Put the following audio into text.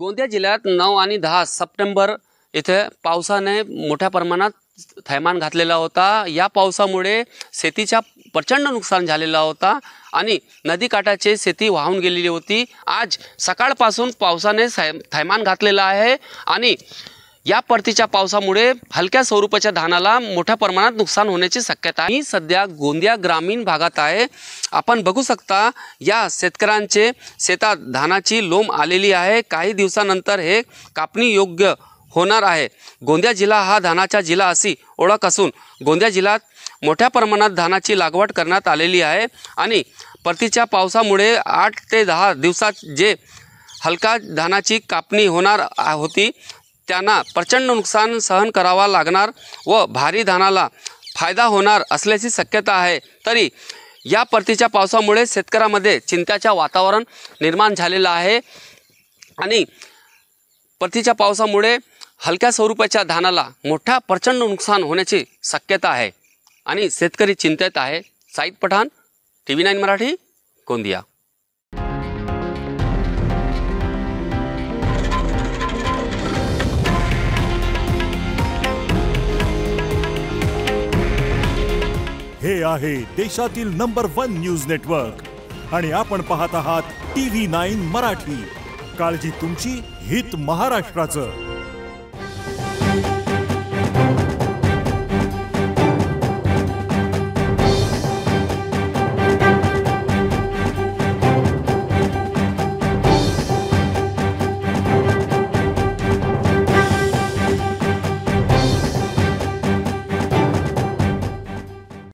गोंदिया जिल्ह्यात 9 आणि 10 सप्टेंबर येथे पावसाने मोठ्या प्रमाणात थैमान घातलेला होता। या पावसामुळे शेतीचा प्रचंड नुकसान झालेला होता आणि नदीकाठाची शेती वाहून गेलेली होती। आज सकाळपासून पावसाने थैमान घातलेला आहे आणि या परतीच्या पावसामुळे हलक्या स्वरूपाच्या धानाला मोठ्या प्रमाणात नुकसान होण्याची शक्यता आहे। मी सध्या गोंदिया ग्रामीण भागात आहे। आपण बघू शकता या शेतकऱ्यांचे शेतात धानाची लोम आलेली आहे। काही दिवसानंतर हे कापणी योग्य होणार आहे। गोंदिया जिल्हा हा धानाचा जिल्हा अशी ओळख असून गोंदिया जिल्ह्यात मोठ्या प्रमाणात धानाची लागवड करण्यात आलेली आहे आणि परतीच्या पावसामुळे 8 ते 10 दिवसात जे हलका धानाची कापणी होणार होती त्यांना प्रचंड नुकसान सहन करावा लागणार व भारी धानाला फायदा होणार असल्याची शक्यता आहे। तरी या परतीच्या पावसामुळे शेतकऱ्यांमध्ये चिंतेचे वातावरण निर्माण झालेले आहे आणि परतीच्या पावसामुळे हलक्या स्वरूपाच्या धानाला मोठा प्रचंड नुकसान होण्याची शक्यता आहे आणि शेतकरी चिंतेत आहे। साईद पठाण, TV9 मराठी, गोंदिया। हे आहे देशातील नंबर 1 न्यूज नेटवर्क आणि आपण पाहत आहात TV9 मराठी। काळजी तुमची, हित महाराष्ट्राचं।